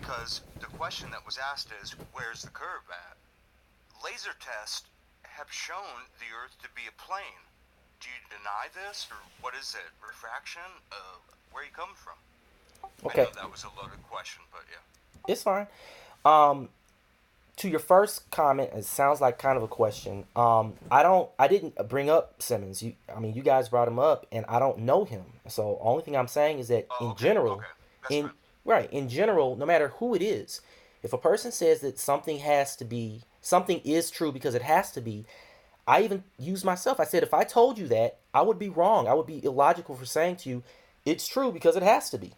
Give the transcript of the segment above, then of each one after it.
because the question that was asked is, where's the curve at? Laser tests have shown the Earth to be a plane. Do you deny this, or what is it? Refraction? Where are you coming from? I Okay, know that was a loaded question, but yeah. it's fine. Um, to your first comment, it sounds like kind of a question. I didn't bring up Simmons. You guys brought him up, and I don't know him. So only thing I'm saying is that Oh, in okay, general, okay, that's in fine. right, in general, no matter who it is, if a person says that something is true because it has to be, I even used myself. I said if I told you that, I would be wrong. I would be illogical for saying to you, it's true because it has to be.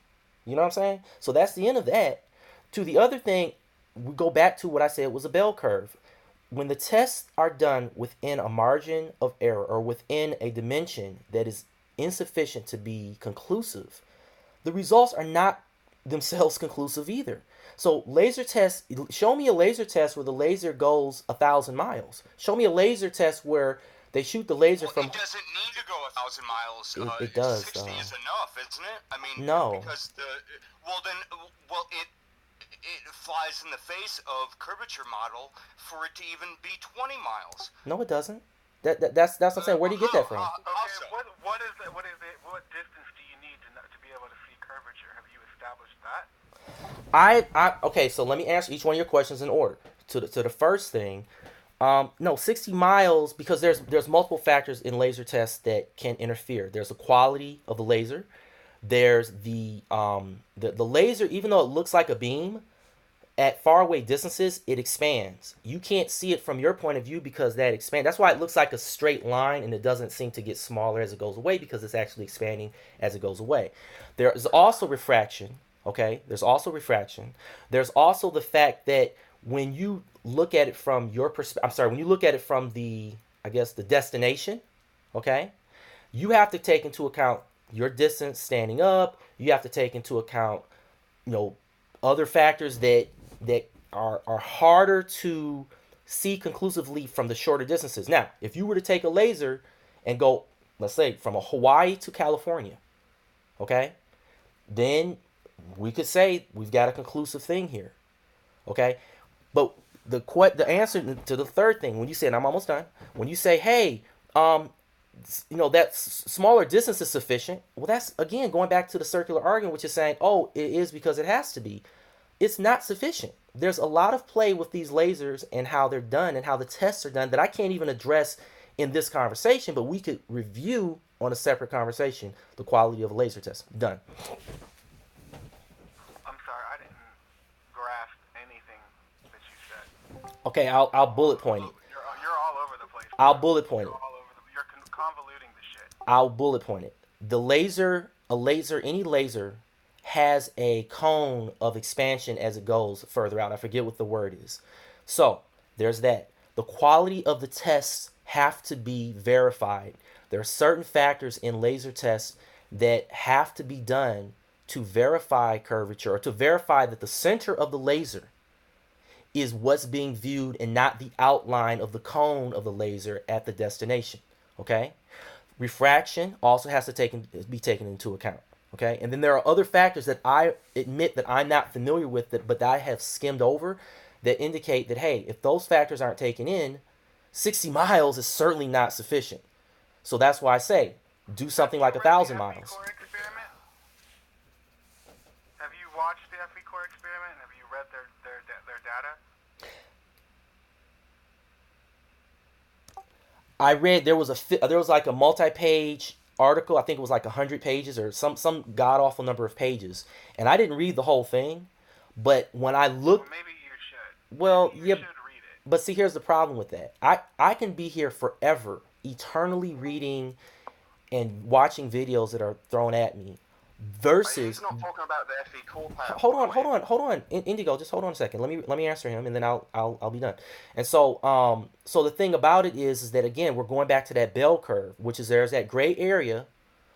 You know what I'm saying? So that's the end of that. To the other thing, we go back to what I said was a bell curve. When the tests are done within a margin of error or within a dimension that is insufficient to be conclusive, the results are not themselves conclusive either. So laser tests, show me a laser test where the laser goes 1,000 miles. Show me a laser test where they shoot the laser Well, from. it doesn't need to go 1,000 miles. It does 60 though. is enough, isn't it? I mean, No, because well then, well it flies in the face of curvature model for it to even be 20 miles. no, it doesn't. That's what I'm saying. Where do you get How? that from? Okay, So? what distance do you need to be able to see curvature? Have you established that? Okay. So let me answer each one of your questions in order. To the first thing, no, 60 miles because there's multiple factors in laser tests that can interfere. There's the quality of the laser. There's the laser, even though it looks like a beam, at faraway distances, it expands. You can't see it from your point of view because that expands. That's why it looks like a straight line and it doesn't seem to get smaller as it goes away because it's actually expanding as it goes away. There is also refraction. Okay, there's also refraction. There's also the fact that when you look at it from your perspective, I'm sorry, when you look at it from I guess, the destination, okay, you have to take into account your distance standing up. You have to take into account, you know, other factors that are harder to see conclusively from the shorter distances. Now, if you were to take a laser and go, let's say, from a Hawaii to California, okay, then we could say we've got a conclusive thing here, okay. But the answer to the third thing, when you say, and I'm almost done, when you say, hey, um, that smaller distance is sufficient. Well, that's again going back to the circular argument, which is saying, oh, it is because it has to be. It's not sufficient. There's a lot of play with these lasers and how they're done and how the tests are done that I can't even address in this conversation, but we could review on a separate conversation the quality of a laser test. Done. I'm sorry, I didn't grasp anything that you said. Okay, I'll bullet point it. You're all over the place, I'll bro. bullet point You're it. all over the. You're convoluting the shit. I'll bullet point it. Any laser has a cone of expansion as it goes further out. I forget what the word is. So there's that. The quality of the tests have to be verified. There are certain factors in laser tests that have to be done to verify curvature or to verify that the center of the laser is what's being viewed and not the outline of the cone of the laser at the destination. Okay? Refraction also has to be taken into account. Okay, and then there are other factors that I admit that I'm not familiar with, but that I have skimmed over, that indicate that hey, if those factors aren't taken in, 60 miles is certainly not sufficient. So that's why I say do Have something you like a read the thousand FE miles. core experiment? Have you watched the FE core experiment? Have you read their data? I read there was like a multi-page article. I think it was like 100 pages or some god awful number of pages, and I didn't read the whole thing. But when I Well, looked, maybe you should. Maybe well, you yeah, should read it. but see, here's the problem with that. I can be here forever, eternally reading and watching videos that are thrown at me, He's versus not talking about the FE core panel, hold by the on, way. Indigo, just hold on a second. Let me answer him, and then I'll be done. And so the thing about it is that again we're going back to that bell curve, which is there's that gray area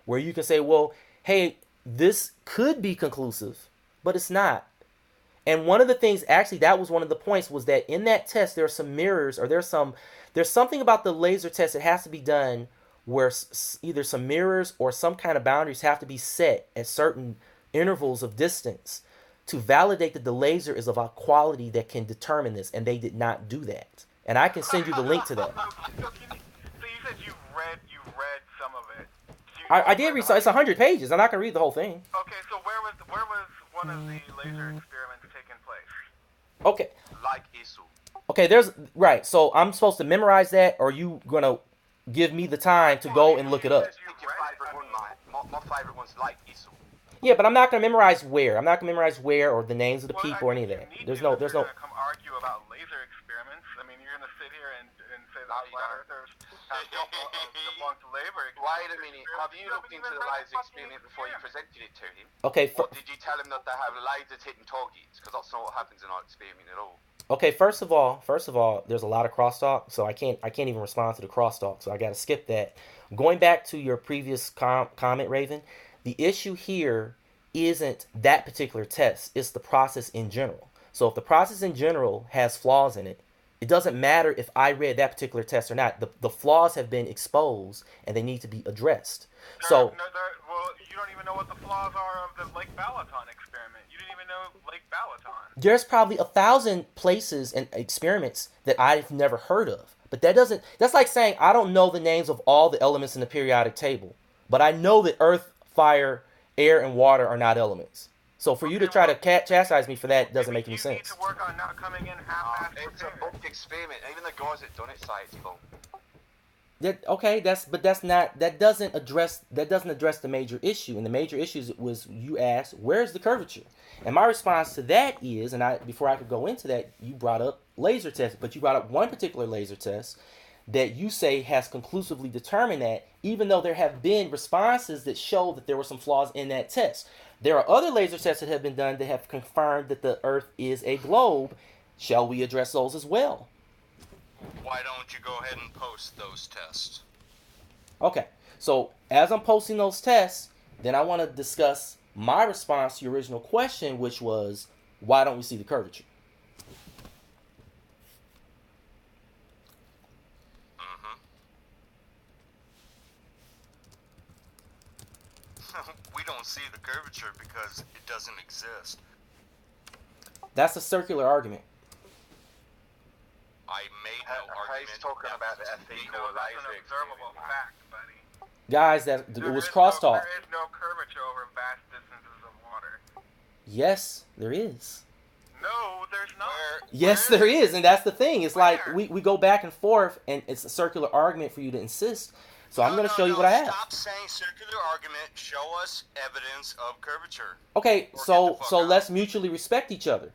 where you can say, well, hey, this could be conclusive, but it's not. And one of the things, actually, that was one of the points, was that in that test there are some mirrors, or there's something about the laser test that has to be done where either some mirrors or some kind of boundaries have to be set at certain intervals of distance to validate that the laser is of a quality that can determine this, and they did not do that. And I can send you the link to that. So you said you read some of it. I did read. It's 100 pages. I'm not gonna read the whole thing. Okay, so where was one of the laser experiments taking place? Okay. Like Isu. Okay. There's right. So I'm supposed to memorize that, or are you gonna give me the time to go and look it up? Your favorite one, my favorite one's like Isu. Yeah, but I'm not gonna memorize where. I'm not gonna memorize where or the names of the Well, people or any of you that. need There's to no. if There's you're no. gonna come argue about laser experiments. I mean, you're gonna sit here and say that flat earthers have debunked labor. Wait a minute. Have you looked into the laser experiment before you presented it to him? Okay. Or did you tell him that they have lasers hitting targets? Because that's not what happens in our experiment at all. Okay, first of all, there's a lot of crosstalk, so I can't even respond to the crosstalk, so I got to skip that. Going back to your previous comment, Raven, the issue here isn't that particular test; it's the process in general. So if the process in general has flaws in it, it doesn't matter if I read that particular test or not. The flaws have been exposed and they need to be addressed. So well, you don't even know what the flaws are of the Lake Balaton experiment. You didn't even know Lake Balaton. there's probably 1,000 places and experiments that I've never heard of. But that's like saying I don't know the names of all the elements in the periodic table, but I know that earth, fire, air, and water are not elements. So for you to try to chastise me for that doesn't make any sense. You need to work on not coming in half-assed It's a prepared. booked experiment. Even the guys that done it say it's full. That doesn't address the major issue. And the major issue was you asked, where's the curvature? And my response to that is, before I could go into that, you brought up laser tests, but you brought up one particular laser test that you say has conclusively determined that, even though there have been responses that show that there were some flaws in that test. There are other laser tests that have been done that have confirmed that the Earth is a globe. Shall we address those as well? Why don't you go ahead and post those tests? Okay, so as I'm posting those tests, then I want to discuss my response to your original question, which was, why don't we see the curvature? We don't see the curvature because it doesn't exist. That's a circular argument. I made no argument. He's talking that about the was ethical illegal. That's laser an observable experiment. fact, buddy. Guys, it was crosstalk. There is no curvature over vast distances of water. Yes, there is. No, there's not. Yes, there is, and that's the thing. It's like Where? we go back and forth, and it's a circular argument for you to insist. So I'm going to show you what I have. Stop saying circular argument. Show us evidence of curvature. Okay, Or so get the fuck out. let's mutually respect each other.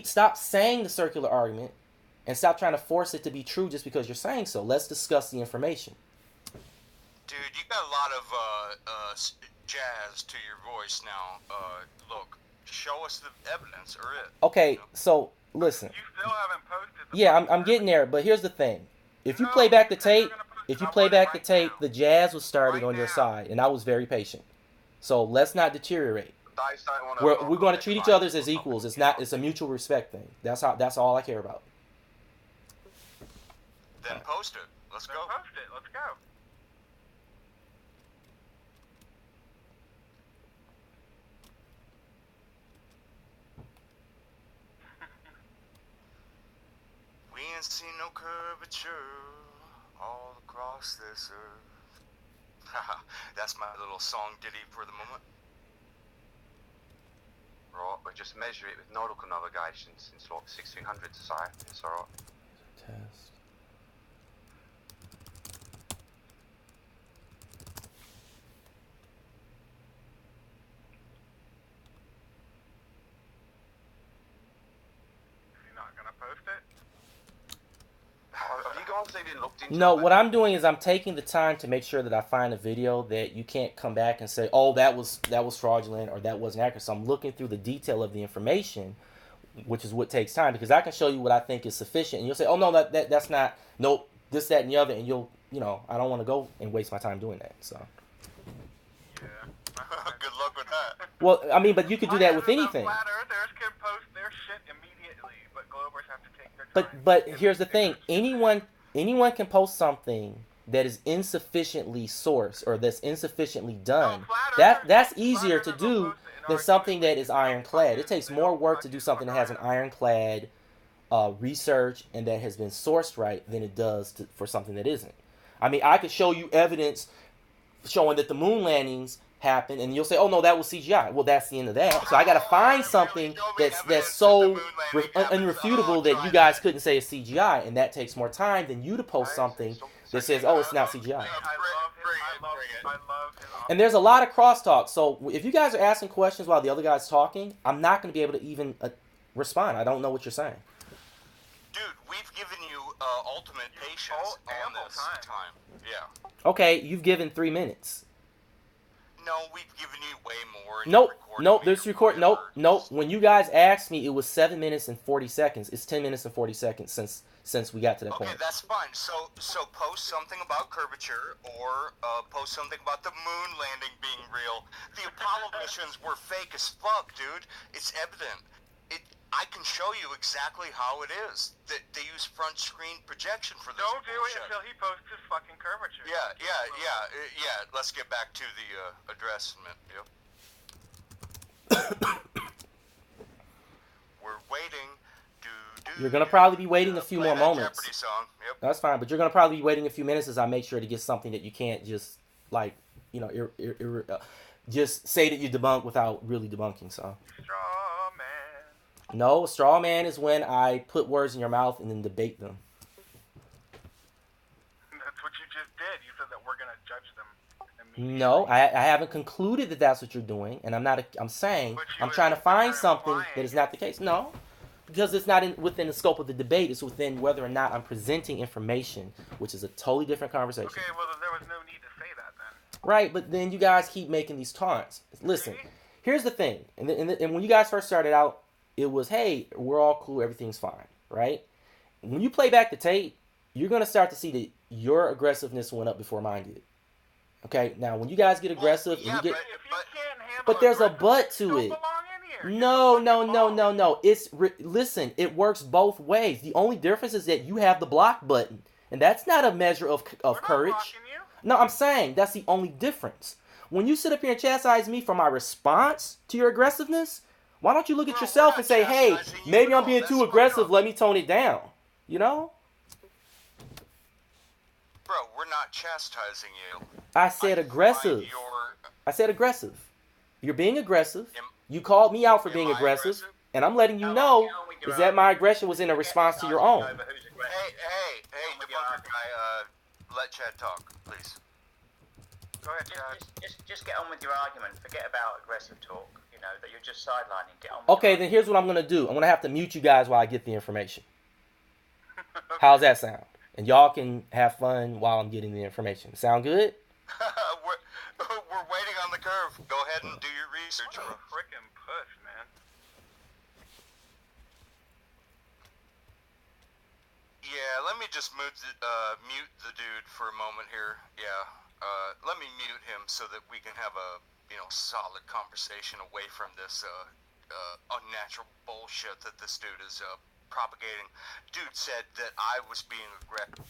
Stop saying the circular argument, and stop trying to force it to be true just because you're saying so. Let's discuss the information. Dude, you got a lot of jazz to your voice now. Look, show us the evidence or it. Okay, so listen. You still haven't posted the Yeah, I'm getting there, but here's the thing. If you play back the tape, the jazz was starting on your side, and I was very patient. So let's not deteriorate. Guys don't want We're going to treat each other as equals. It's a mutual respect thing. That's all I care about. Then post it. Let's So go. post it. Let's go. We ain't seen no curvature all across this earth. Haha, that's my little song ditty for the moment. Right, but just measure it with nautical navigation since like 1600 so it's alright. Test. You're not gonna post it? Have you guys even looked into No, it? what I'm doing is I'm taking the time to make sure that I find a video that you can't come back and say, "Oh, that was fraudulent," or "That wasn't accurate." So I'm looking through the detail of the information, which is what takes time, because I can show you what I think is sufficient, and you'll say, "Oh no, that's not. Nope, this, that, and the other," and I don't want to go and waste my time doing that. So, Yeah. Good luck with that. well, I mean, but you could do that with Why is it anything. Flat earthers can post their shit immediately, but Globers have to take their time. But here's the thing: anyone can post something that is insufficiently sourced or that's insufficiently done. No, flat earthers- That's flat easier to earthers will do post it in than something that is ironclad. It takes more work to do something that has an ironclad research and that has been sourced right than it does for something that isn't. I mean, I could show you evidence showing that the moon landings happened, and you'll say, "Oh no, that was CGI." Well, that's the end of that. So I got to find something that's so unrefutable that you guys couldn't say is CGI, and that takes more time than you to post something that says, "Oh, it's not CGI." I love his And there's a lot of crosstalk. So if you guys are asking questions while the other guy's talking, I'm not going to be able to even respond. I don't know what you're saying. Dude, we've given you ultimate patience on ample this time. time. Yeah. Okay, you've given 3 minutes. No, we've given you way more. and Nope, you recorded nope. me There's your record. Nope, whatever. nope. When you guys asked me, it was 7 minutes and 40 seconds. It's 10 minutes and 40 seconds since we got to that Okay, point. that's fine. So post something about curvature, or post something about the moon landing being real. The Apollo missions were fake as fuck, dude. It's evident. I can show you exactly how it is. That they use front screen projection for this. Don't do it bullshit. until he posts his fucking curvature. Yeah. Let's get back to the addressment. Yep. We're waiting. You're gonna probably be waiting a few Play more that moments. Jeopardy song. Yep. That's fine, but you're gonna probably be waiting a few minutes as I make sure to get something that you can't just like, just say that you debunk without really debunking. So Straw man. no, a straw man is when I put words in your mouth and then debate them. That's what you just did. You said that we're gonna judge them immediately. No, I haven't concluded that that's what you're doing, and I'm saying But you I'm trying to are find something implying. that is not the case. No, because it's not within the scope of the debate. It's within whether or not I'm presenting information, which is a totally different conversation. Okay, well then there was no need to say that then. Right, but then you guys keep making these taunts. Listen, See? here's the thing, and when you guys first started out, it was, hey, we're all cool, everything's fine, right? When you play back the tape, you're gonna start to see that your aggressiveness went up before mine did. Okay, now when you guys get aggressive, yeah, and you get, If you can't handle but there's a aggressiveness, but to you don't it. belong in here. No. Listen, it works both ways. The only difference is that you have the block button, and that's not a measure of We're not courage. blocking you. No, I'm saying that's the only difference. When you sit up here and chastise me for my response to your aggressiveness, why don't you look at Bro, yourself we're and say, not hey, chastising you maybe at I'm all. being That's too fucked aggressive, up. let me tone it down. You know? Bro, we're not chastising you. I said I aggressive. find your- I said aggressive. You're being aggressive. Am- You called me out for am being I aggressive, aggressive? and I'm letting you know is that my aggression was in a response to your own. Hey, debunker guy, let Chad talk, please. Go ahead, Chad. Just get on with your argument. Forget about aggressive talk. You know that you're just sidelining. Get on. With Okay, your then here's what I'm gonna do. I'm gonna have to mute you guys while I get the information. How's that sound? And y'all can have fun while I'm getting the information. Sound good? we're waiting on the curve. Go ahead and do your research, What bro. a frickin' puss, man. Yeah, let me just mute the dude for a moment here. Yeah, let me mute him so that we can have a solid conversation away from this unnatural bullshit that this dude is propagating. Dude said that I was being aggressive.